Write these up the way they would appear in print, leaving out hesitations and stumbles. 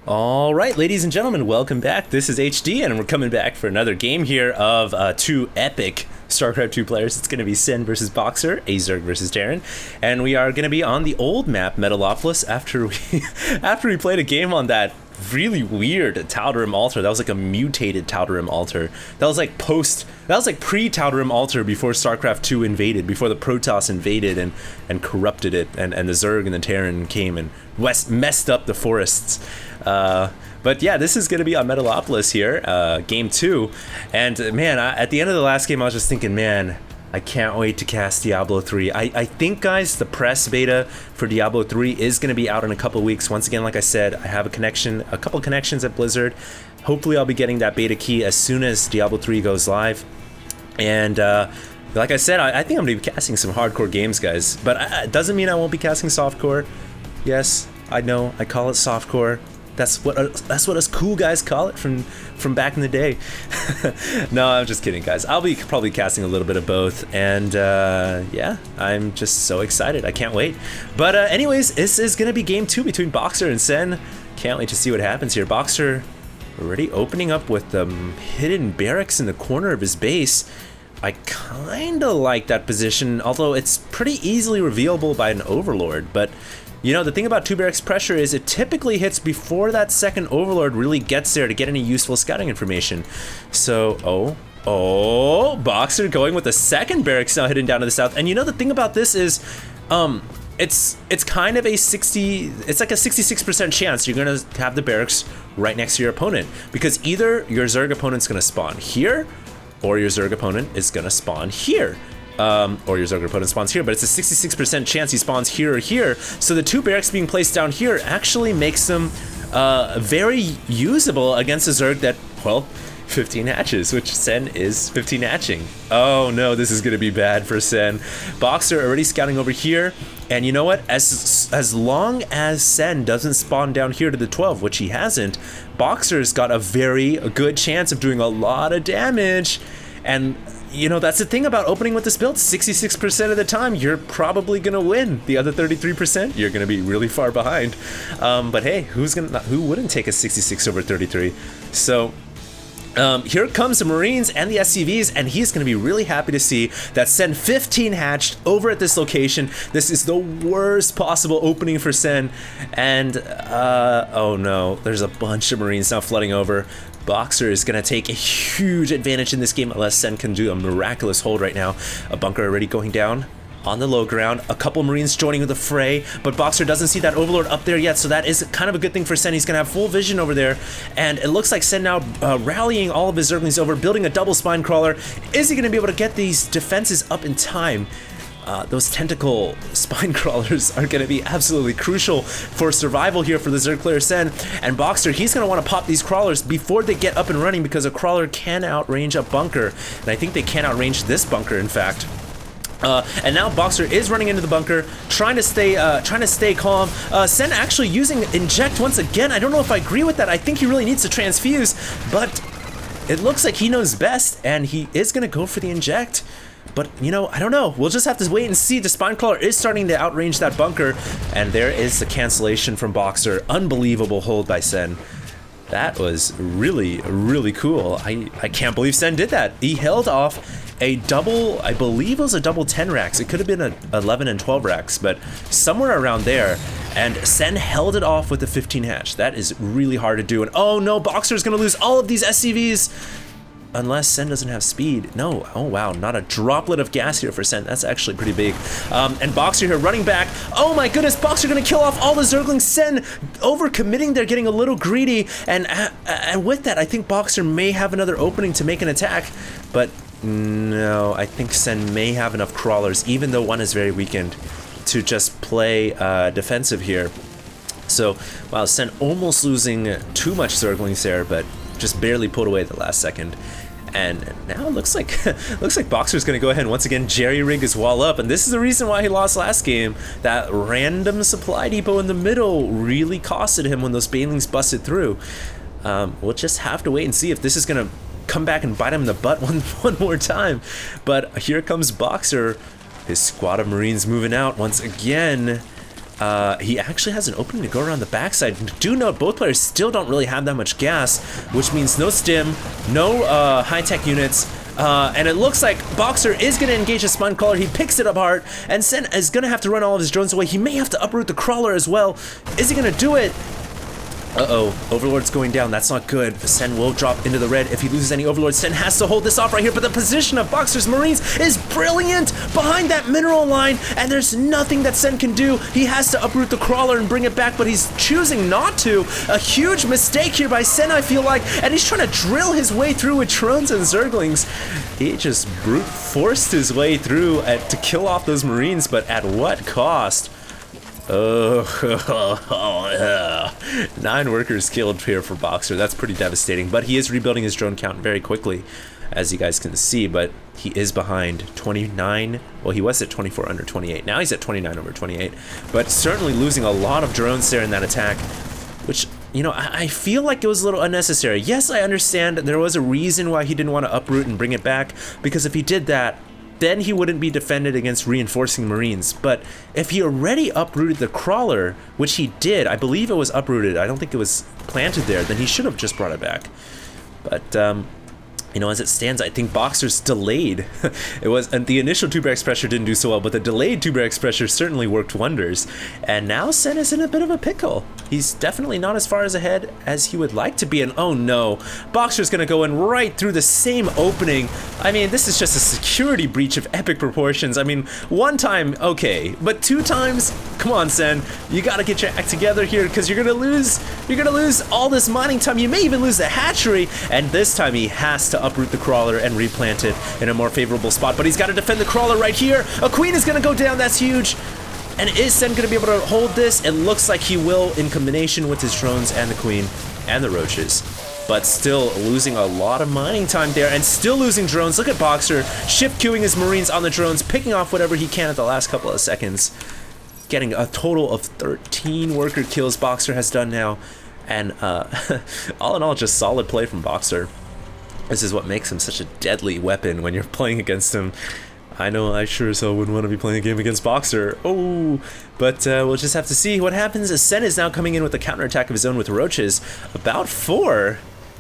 All right, ladies and gentlemen, welcome back. This is HD, and we're coming back for another game here of two epic Starcraft 2 players. It's going to be Sen versus Boxer, a Zerg versus Terran, and we are going to be on the old map, Metalopolis, after we played a game on that really weird Tal'Darim altar. That was like a mutated Tal'Darim altar. That was like pre-Tal'Darim altar before Starcraft 2 invaded, before the Protoss invaded and corrupted it, and the Zerg and the Terran came and messed up the forests. But yeah, this is going to be on Metalopolis here, game 2. And man, at the end of the last game, I was just thinking, man, I can't wait to cast Diablo 3. I think, guys, the press beta for Diablo 3 is going to be out in a couple weeks. Once again, like I said, I have a couple connections at Blizzard. Hopefully I'll be getting that beta key as soon as Diablo 3 goes live. And like I said, I think I'm going to be casting some hardcore games, guys. But it doesn't mean I won't be casting softcore. Yes, I know, I call it softcore. That's what us cool guys call it from back in the day. No, I'm just kidding, guys. I'll be probably casting a little bit of both, and yeah, I'm just so excited. I can't wait. But anyways, this is gonna be game 2 between Boxer and Sen. Can't wait to see what happens here. Boxer already opening up with the hidden barracks in the corner of his base. I kinda like that position, although it's pretty easily revealable by an Overlord, but you know, the thing about 2 barracks pressure is it typically hits before that second Overlord really gets there to get any useful scouting information. So, Boxer going with the second barracks now hidden down to the south. And you know, the thing about this is, it's kind of a 66% chance you're gonna have the barracks right next to your opponent, because either your Zerg opponent's gonna spawn here, or your Zerg opponent is gonna spawn here. Or your Zerg opponent spawns here, but it's a 66% chance he spawns here or here. So the 2 barracks being placed down here actually makes them very usable against a Zerg that, well, 15 hatches, which Sen is 15 hatching. Oh no, this is gonna be bad for Sen. Boxer already scouting over here, and you know what? As long as Sen doesn't spawn down here to the 12, which he hasn't, Boxer's got a very good chance of doing a lot of damage. And you know, that's the thing about opening with this build. 66% of the time, you're probably gonna win. The other 33%, you're gonna be really far behind. But hey, who wouldn't take a 66 over 33? So here comes the Marines and the SCVs, and he's going to be really happy to see that Sen 15 hatched over at this location. This is the worst possible opening for Sen, and oh no, there's a bunch of Marines now flooding over. Boxer is going to take a huge advantage in this game unless Sen can do a miraculous hold right now. A bunker already going down on the low ground, a couple Marines joining the fray, but Boxer doesn't see that Overlord up there yet, so that is kind of a good thing for Sen. He's gonna have full vision over there, and it looks like Sen now rallying all of his Zerglings over, building a double spine crawler. Is he gonna be able to get these defenses up in time? Those tentacle spine crawlers are going to be absolutely crucial for survival here for the Zerg player Sen. And Boxer, he's going to want to pop these crawlers before they get up and running, because a crawler can outrange a bunker, and I think they can outrange this bunker, in fact. And now Boxer is running into the bunker, trying to stay calm. Sen actually using inject once again. I don't know if I agree with that. I think he really needs to transfuse, but it looks like he knows best, and he is going to go for the inject. But, you know, I don't know. We'll just have to wait and see. The spine crawler is starting to outrange that bunker, and there is the cancellation from Boxer. Unbelievable hold by Sen. That was really, really cool. I can't believe Sen did that. He held off a double, I believe it was a double 10 racks. It could have been a 11 and 12 racks, but somewhere around there. And Sen held it off with the 15 hatch. That is really hard to do. And oh no, Boxer's gonna lose all of these SCVs. Unless Sen doesn't have speed. No, oh wow, not a droplet of gas here for Sen. That's actually pretty big. And Boxer here running back. Oh my goodness, Boxer gonna kill off all the Zerglings. Sen overcommitting, they're getting a little greedy. And with that, I think Boxer may have another opening to make an attack. But no, I think Sen may have enough crawlers, even though one is very weakened, to just play defensive here. So, wow, Sen almost losing too much Zerglings there, but just barely pulled away at the last second. And now it looks like Boxer's gonna go ahead and once again jerry-rig his wall up, and this is the reason why he lost last game. That random supply depot in the middle really costed him when those banelings busted through. We'll just have to wait and see if this is gonna come back and bite him in the butt one more time. But here comes Boxer, his squad of Marines moving out once again. He actually has an opening to go around the backside. Do note, both players still don't really have that much gas, which means no stim, no high-tech units, and it looks like Boxer is going to engage a Spine Crawler. He picks it apart, and Sen is going to have to run all of his drones away. He may have to uproot the Crawler as well. Is he going to do it? Uh-oh, Overlord's going down. That's not good. Sen will drop into the red if he loses any Overlord. Sen has to hold this off right here, but the position of Boxer's Marines is brilliant behind that mineral line, and there's nothing that Sen can do. He has to uproot the Crawler and bring it back, but he's choosing not to. A huge mistake here by Sen, I feel like, and he's trying to drill his way through with drones and Zerglings. He just brute forced his way through to kill off those Marines, but at what cost? Oh, 9 workers killed here for Boxer. That's pretty devastating, but he is rebuilding his drone count very quickly, as you guys can see, but he is behind 29. Well, he was at 24 under 28. Now he's at 29 over 28, but certainly losing a lot of drones there in that attack, which, you know, I feel like it was a little unnecessary. Yes, I understand there was a reason why he didn't want to uproot and bring it back, because if he did that, then he wouldn't be defended against reinforcing Marines. But if he already uprooted the Crawler, which he did, I believe it was uprooted, I don't think it was planted there, then he should have just brought it back. But, you know, as it stands, I think Boxer's delayed. It was, and the initial 2-barracks pressure didn't do so well, but the delayed 2-barracks pressure certainly worked wonders. And now Sen is in a bit of a pickle. He's definitely not as far as ahead as he would like to be, and oh no, Boxer's gonna go in right through the same opening. I mean, this is just a security breach of epic proportions. I mean, 1 time, okay, but 2 times, come on, Sen, you gotta get your act together here, because you're gonna lose all this mining time. You may even lose the hatchery, and this time he has to uproot the Crawler and replant it in a more favorable spot, but he's got to defend the Crawler right here. A Queen is gonna go down, that's huge. And is Sen going to be able to hold this? It looks like he will, in combination with his drones and the Queen and the Roaches. But still losing a lot of mining time there, and still losing drones. Look at Boxer, shift queuing his Marines on the drones, picking off whatever he can at the last couple of seconds. Getting a total of 13 worker kills Boxer has done now. And all in all, just solid play from Boxer. This is what makes him such a deadly weapon when you're playing against him. I know I sure as hell wouldn't want to be playing a game against Boxer. Oh, but we'll just have to see what happens. As Sen is now coming in with a counterattack of his own with Roaches. About 4.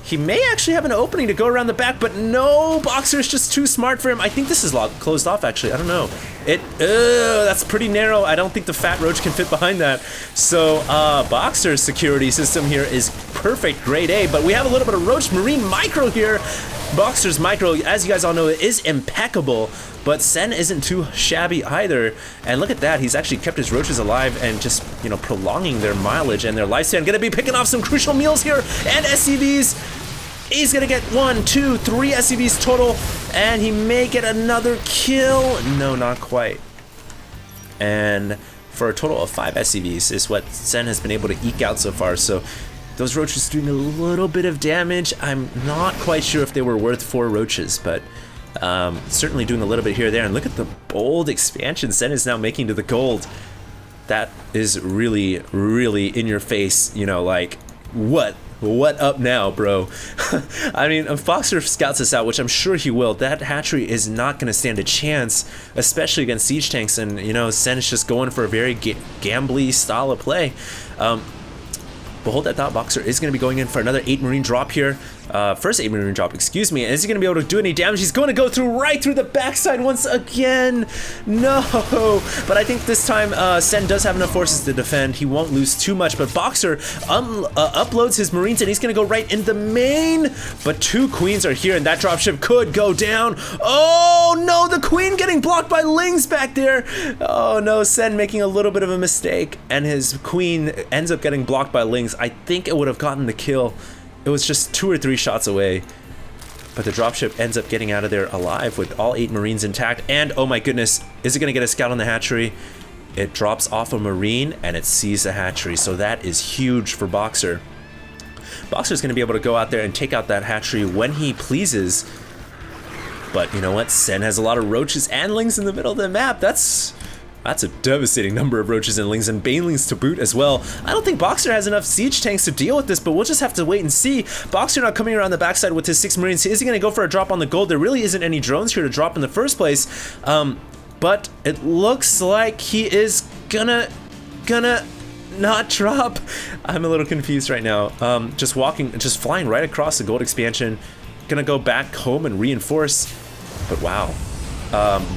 He may actually have an opening to go around the back, but no, Boxer is just too smart for him. I think this is closed off, actually. I don't know. That's pretty narrow. I don't think the Fat Roach can fit behind that. So, Boxer's security system here is perfect, grade A, but we have a little bit of Roach Marine Micro here. Boxer's Micro, as you guys all know, is impeccable, but Sen isn't too shabby either. And look at that, he's actually kept his Roaches alive and just, you know, prolonging their mileage and their lifespan. Gonna be picking off some crucial meals here, and SCVs. He's gonna get 1, 2, 3 SCVs total, and he may get another kill. No, not quite. And for a total of 5 SCVs is what Sen has been able to eke out so far. So those Roaches doing a little bit of damage. I'm not quite sure if they were worth 4 Roaches, but certainly doing a little bit here or there. And look at the bold expansion Sen is now making to the gold. That is really, really in your face, you know, like, what up now, bro? I mean, if Boxer scouts this out, which I'm sure he will, that hatchery is not going to stand a chance, especially against siege tanks, and, you know, Sen is just going for a very gambly style of play. But hold that thought, Boxer is going to be going in for another 8 Marine drop here. First 8 Marine drop, excuse me. And is he going to be able to do any damage? He's going to go through right through the backside once again. No. But I think this time Sen does have enough forces to defend. He won't lose too much. But Boxer uploads his Marines, and he's going to go right in the main. But 2 Queens are here, and that dropship could go down. Oh, no. The Queen getting blocked by Lings back there. Oh, no. Sen making a little bit of a mistake, and his Queen ends up getting blocked by Lings. I think it would have gotten the kill. It was just 2 or 3 shots away, but the dropship ends up getting out of there alive with all 8 Marines intact. And oh my goodness, is it going to get a scout on the hatchery? It drops off a Marine and it sees the hatchery, so that is huge for Boxer. Boxer's going to be able to go out there and take out that hatchery when he pleases. But you know what? Sen has a lot of Roaches and Lings in the middle of the map. That's a devastating number of Roaches and Lings, and Banelings to boot as well. I don't think Boxer has enough siege tanks to deal with this, but we'll just have to wait and see. Boxer not coming around the backside with his 6 Marines. Is he going to go for a drop on the gold? There really isn't any drones here to drop in the first place, but it looks like he is gonna gonna not drop? I'm a little confused right now. Just flying right across the gold expansion. Gonna go back home and reinforce. But wow.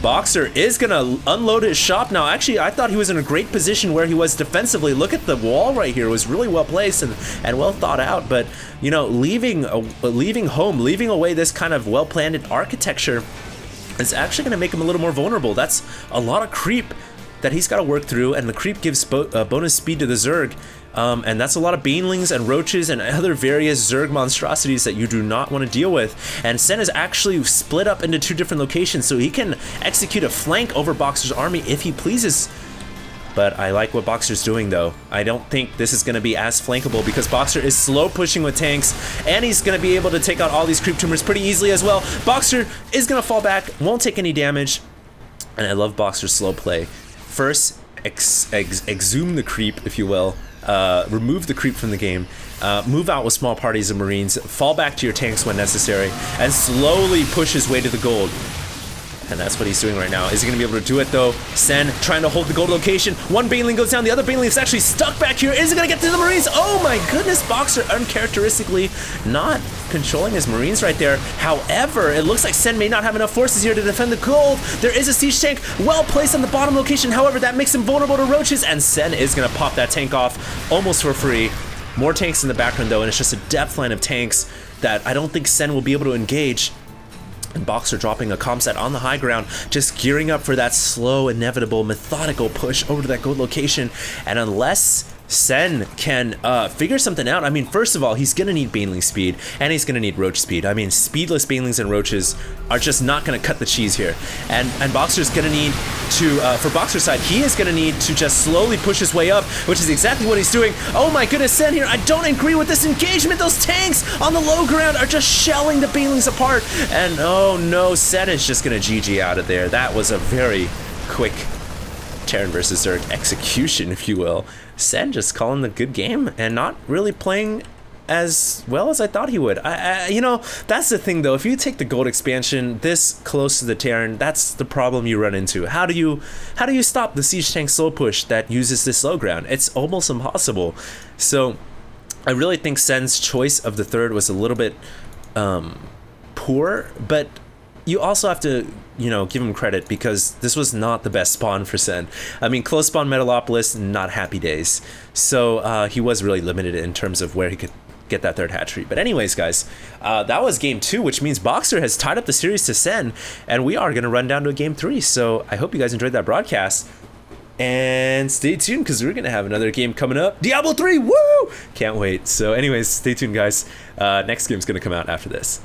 Boxer is gonna unload his shop now. Actually, I thought he was in a great position where he was defensively. Look at the wall right here. It was really well placed and well thought out. But, you know, leaving away this kind of well-planned architecture is actually gonna make him a little more vulnerable. That's a lot of creep that he's got to work through, and the creep gives bonus speed to the Zerg. And that's a lot of banelings and roaches and other various Zerg monstrosities that you do not want to deal with. And Sen is actually split up into 2 different locations, so he can execute a flank over Boxer's army if he pleases. But I like what Boxer's doing, though. I don't think this is going to be as flankable because Boxer is slow pushing with tanks, and he's going to be able to take out all these creep tumors pretty easily as well. Boxer is going to fall back, won't take any damage, and I love Boxer's slow play. First, exhume the creep, if you will. Remove the creep from the game, move out with small parties of Marines, fall back to your tanks when necessary, and slowly push his way to the gold. And that's what he's doing right now. Is he going to be able to do it, though? Sen trying to hold the gold location. One Baneling goes down. The other Baneling is actually stuck back here. Is he going to get to the Marines? Oh, my goodness. Boxer uncharacteristically not controlling his Marines right there. However, it looks like Sen may not have enough forces here to defend the gold. There is a siege tank well placed on the bottom location. However, that makes him vulnerable to roaches, and Sen is going to pop that tank off almost for free. More tanks in the background, though, and it's just a depth line of tanks that I don't think Sen will be able to engage. And Boxer dropping a comp set on the high ground, just gearing up for that slow, inevitable, methodical push over to that gold location. And unless Sen can figure something out, I mean, first of all, he's going to need Baneling speed, and he's going to need Roach speed. I mean, speedless Banelings and Roaches are just not going to cut the cheese here. And Boxer's going to need to, for Boxer's side, he is going to need to just slowly push his way up, which is exactly what he's doing. Oh my goodness, Sen here, I don't agree with this engagement. Those tanks on the low ground are just shelling the Banelings apart. And oh no, Sen is just going to GG out of there. That was a very quick Terran versus Zerg execution, if you will. Sen just calling the good game and not really playing as well as I thought he would. You know, that's the thing, though. If you take the gold expansion this close to the Terran, that's the problem you run into. How do you stop the siege tank slow push that uses this low ground? It's almost impossible. So I really think Sen's choice of the third was a little bit poor, but you also have to, you know, give him credit because this was not the best spawn for Sen. I mean, close spawn Metalopolis, not happy days. So he was really limited in terms of where he could get that third hatchery. But anyways, guys, that was game 2, which means Boxer has tied up the series to Sen, and we are going to run down to a game 3. So I hope you guys enjoyed that broadcast. And stay tuned because we're going to have another game coming up. Diablo 3, woo! Can't wait. So anyways, stay tuned, guys. Next game's going to come out after this.